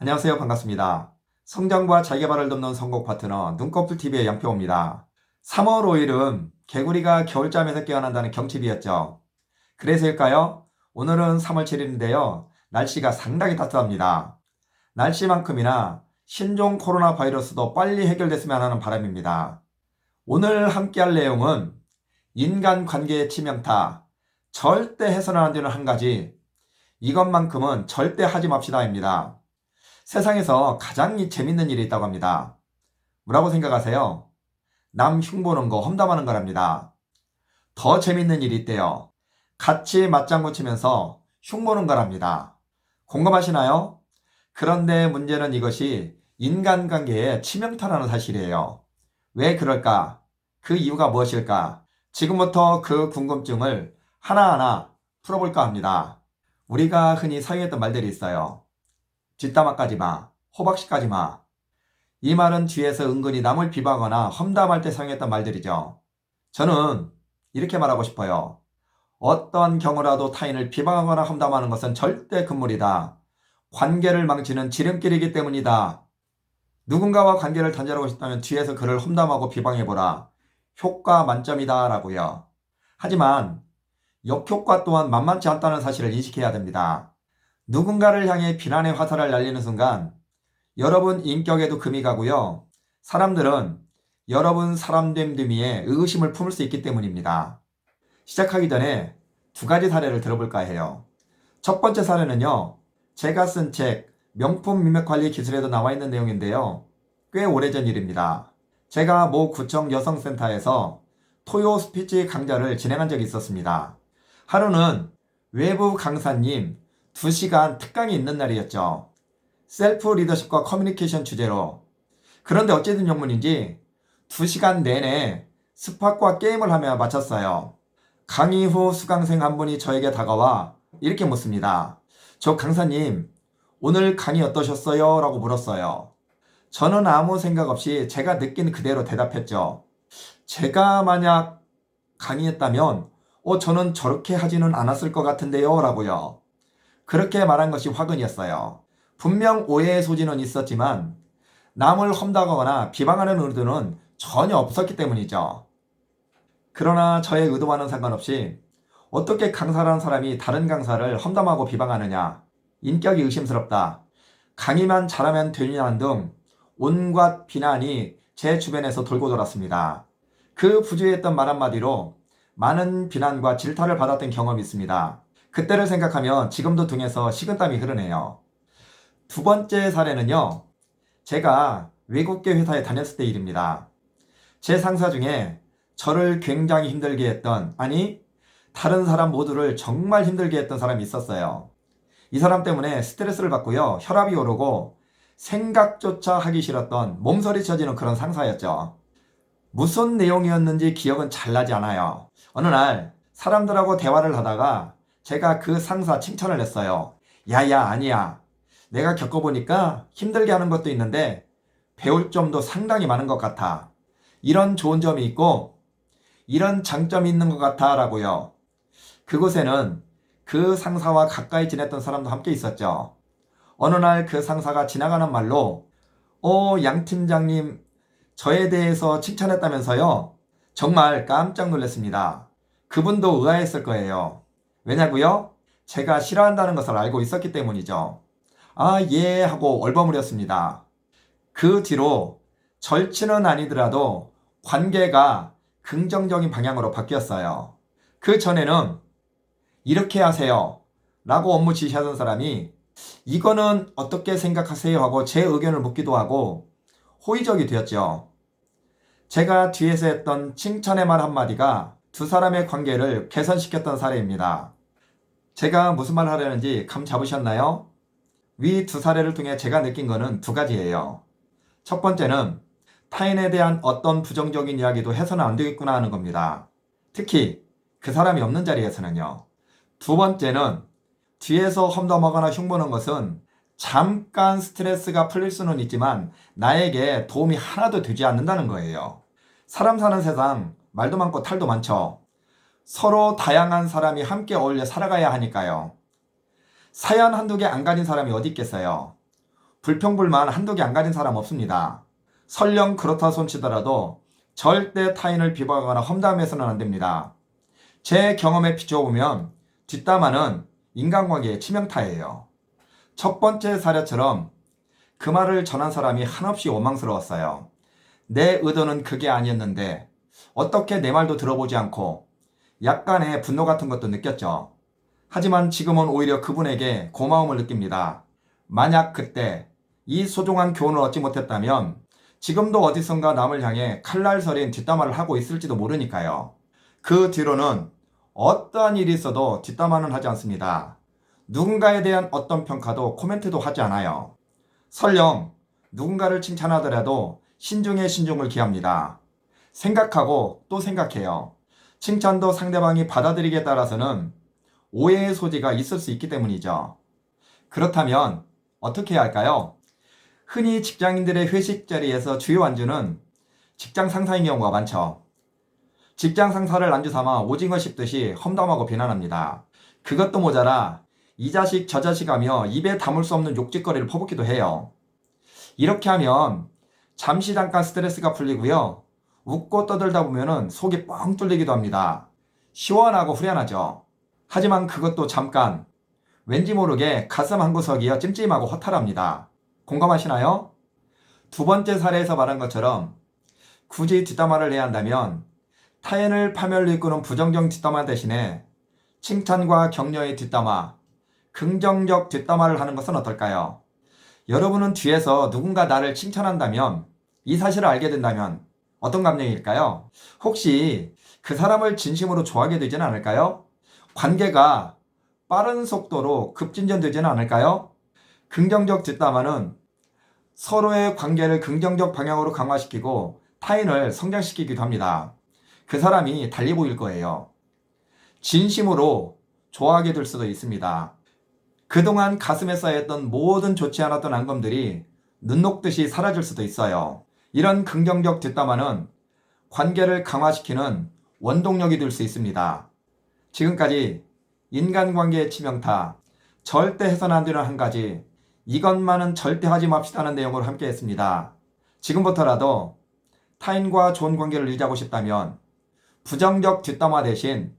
안녕하세요. 반갑습니다. 성장과 자기계발을 돕는 선곡 파트너 눈꺼풀TV의 양평호입니다. 3월 5일은 개구리가 겨울잠에서 깨어난다는 경칩이었죠. 그래서일까요? 오늘은 3월 7일인데요. 날씨가 상당히 따뜻합니다. 날씨만큼이나 신종 코로나 바이러스도 빨리 해결됐으면 하는 바람입니다. 오늘 함께할 내용은 인간관계의 치명타, 절대 해서는 안 되는 한 가지, 이것만큼은 절대 하지 맙시다입니다. 세상에서 가장 재밌는 일이 있다고 합니다. 뭐라고 생각하세요? 남 흉보는 거, 험담하는 거랍니다. 더 재밌는 일이 있대요. 같이 맞장구 치면서 흉보는 거랍니다. 공감하시나요? 그런데 문제는 이것이 인간관계의 치명타라는 사실이에요. 왜 그럴까? 그 이유가 무엇일까? 지금부터 그 궁금증을 하나하나 풀어볼까 합니다. 우리가 흔히 사용했던 말들이 있어요. 뒷담화 까지 마, 호박씨 까지 마. 이 말은 뒤에서 은근히 남을 비방하거나 험담할 때 사용했던 말들이죠. 저는 이렇게 말하고 싶어요. 어떤 경우라도 타인을 비방하거나 험담하는 것은 절대 금물이다. 관계를 망치는 지름길이기 때문이다. 누군가와 관계를 단절하고 싶다면 뒤에서 그를 험담하고 비방해보라. 효과 만점이다 라고요. 하지만 역효과 또한 만만치 않다는 사실을 인식해야 됩니다. 누군가를 향해 비난의 화살을 날리는 순간 여러분 인격에도 금이 가고요. 사람들은 여러분 사람됨됨이에 의구심을 품을 수 있기 때문입니다. 시작하기 전에 두 가지 사례를 들어볼까 해요. 첫 번째 사례는요. 제가 쓴 책 명품 민맥관리 기술에도 나와 있는 내용인데요. 꽤 오래전 일입니다. 제가 모 구청 여성센터에서 토요 스피치 강좌를 진행한 적이 있었습니다. 하루는 외부 강사님 2시간 특강이 있는 날이었죠. 셀프 리더십과 커뮤니케이션 주제로. 그런데 어찌된 영문인지 2시간 내내 스팟과 게임을 하며 마쳤어요. 강의 후 수강생 한 분이 저에게 다가와 이렇게 묻습니다. 저 강사님, 오늘 강의 어떠셨어요? 라고 물었어요. 저는 아무 생각 없이 제가 느낀 그대로 대답했죠. 제가 만약 강의했다면 저는 저렇게 하지는 않았을 것 같은데요 라고요. 그렇게 말한 것이 화근이었어요. 분명 오해의 소지는 있었지만 남을 험담하거나 비방하는 의도는 전혀 없었기 때문이죠. 그러나 저의 의도와는 상관없이 어떻게 강사라는 사람이 다른 강사를 험담하고 비방하느냐, 인격이 의심스럽다, 강의만 잘하면 되느냐는 등 온갖 비난이 제 주변에서 돌고 돌았습니다. 그 부주의했던 말 한마디로 많은 비난과 질타를 받았던 경험이 있습니다. 그때를 생각하면 지금도 등에서 식은땀이 흐르네요. 두 번째 사례는요. 제가 외국계 회사에 다녔을 때 일입니다. 제 상사 중에 저를 굉장히 힘들게 했던, 아니 다른 사람 모두를 정말 힘들게 했던 사람이 있었어요. 이 사람 때문에 스트레스를 받고요. 혈압이 오르고 생각조차 하기 싫었던 몸서리 쳐지는 그런 상사였죠. 무슨 내용이었는지 기억은 잘 나지 않아요. 어느 날 사람들하고 대화를 하다가 제가 그 상사 칭찬을 했어요. 야야 아니야. 내가 겪어보니까 힘들게 하는 것도 있는데 배울 점도 상당히 많은 것 같아. 이런 좋은 점이 있고 이런 장점이 있는 것 같아 라고요. 그곳에는 그 상사와 가까이 지냈던 사람도 함께 있었죠. 어느 날 그 상사가 지나가는 말로 양 팀장님 저에 대해서 칭찬했다면서요? 정말 깜짝 놀랐습니다. 그분도 의아했을 거예요. 왜냐고요? 제가 싫어한다는 것을 알고 있었기 때문이죠. 아, 예 하고 얼버무렸습니다. 그 뒤로 절친은 아니더라도 관계가 긍정적인 방향으로 바뀌었어요. 그 전에는 이렇게 하세요 라고 업무 지시하던 사람이 이거는 어떻게 생각하세요 하고 제 의견을 묻기도 하고 호의적이 되었죠. 제가 뒤에서 했던 칭찬의 말 한마디가 두 사람의 관계를 개선시켰던 사례입니다. 제가 무슨 말 하려는지 감 잡으셨나요? 위 두 사례를 통해 제가 느낀 것은 두 가지예요. 첫 번째는 타인에 대한 어떤 부정적인 이야기도 해서는 안 되겠구나 하는 겁니다. 특히 그 사람이 없는 자리에서는요. 두 번째는 뒤에서 험담하거나 흉보는 것은 잠깐 스트레스가 풀릴 수는 있지만 나에게 도움이 하나도 되지 않는다는 거예요. 사람 사는 세상 말도 많고 탈도 많죠. 서로 다양한 사람이 함께 어울려 살아가야 하니까요. 사연 한두 개 안 가진 사람이 어디 있겠어요. 불평불만 한두 개 안 가진 사람 없습니다. 설령 그렇다 손치더라도 절대 타인을 비방하거나 험담해서는 안 됩니다. 제 경험에 비추어 보면 뒷담화는 인간관계의 치명타예요. 첫 번째 사례처럼 그 말을 전한 사람이 한없이 원망스러웠어요. 내 의도는 그게 아니었는데 어떻게 내 말도 들어보지 않고 약간의 분노 같은 것도 느꼈죠. 하지만 지금은 오히려 그분에게 고마움을 느낍니다. 만약 그때 이 소중한 교훈을 얻지 못했다면 지금도 어디선가 남을 향해 칼날서린 뒷담화를 하고 있을지도 모르니까요. 그 뒤로는 어떠한 일이 있어도 뒷담화는 하지 않습니다. 누군가에 대한 어떤 평가도 코멘트도 하지 않아요. 설령 누군가를 칭찬하더라도 신중에 신중을 기합니다. 생각하고 또 생각해요. 칭찬도 상대방이 받아들이기에 따라서는 오해의 소지가 있을 수 있기 때문이죠. 그렇다면 어떻게 해야 할까요? 흔히 직장인들의 회식 자리에서 주요 안주는 직장 상사인 경우가 많죠. 직장 상사를 안주 삼아 오징어 씹듯이 험담하고 비난합니다. 그것도 모자라 이 자식 저 자식 하며 입에 담을 수 없는 욕짓거리를 퍼붓기도 해요. 이렇게 하면 잠시 잠깐 스트레스가 풀리고요. 웃고 떠들다 보면 속이 뻥 뚫리기도 합니다. 시원하고 후련하죠. 하지만 그것도 잠깐, 왠지 모르게 가슴 한구석이여 찜찜하고 허탈합니다. 공감하시나요? 두 번째 사례에서 말한 것처럼 굳이 뒷담화를 해야 한다면 타인을 파멸로 이끄는 부정적 뒷담화 대신에 칭찬과 격려의 뒷담화, 긍정적 뒷담화를 하는 것은 어떨까요? 여러분은 뒤에서 누군가 나를 칭찬한다면, 이 사실을 알게 된다면 어떤 감정일까요? 혹시 그 사람을 진심으로 좋아하게 되지는 않을까요? 관계가 빠른 속도로 급진전되지는 않을까요? 긍정적 뒷담화는 서로의 관계를 긍정적 방향으로 강화시키고 타인을 성장시키기도 합니다. 그 사람이 달리 보일 거예요. 진심으로 좋아하게 될 수도 있습니다. 그동안 가슴에 쌓였던 모든 좋지 않았던 앙금들이 눈 녹듯이 사라질 수도 있어요. 이런 긍정적 뒷담화는 관계를 강화시키는 원동력이 될 수 있습니다. 지금까지 인간관계의 치명타, 절대 해서는 안 되는 한 가지, 이것만은 절대 하지 맙시다는 내용으로 함께 했습니다. 지금부터라도 타인과 좋은 관계를 유지하고 싶다면 부정적 뒷담화 대신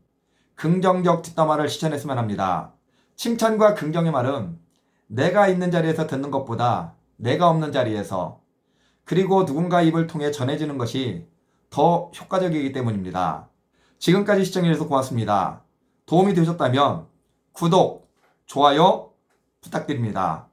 긍정적 뒷담화를 실천했으면 합니다. 칭찬과 긍정의 말은 내가 있는 자리에서 듣는 것보다 내가 없는 자리에서, 그리고 누군가 입을 통해 전해지는 것이 더 효과적이기 때문입니다. 지금까지 시청해주셔서 고맙습니다. 도움이 되셨다면 구독, 좋아요 부탁드립니다.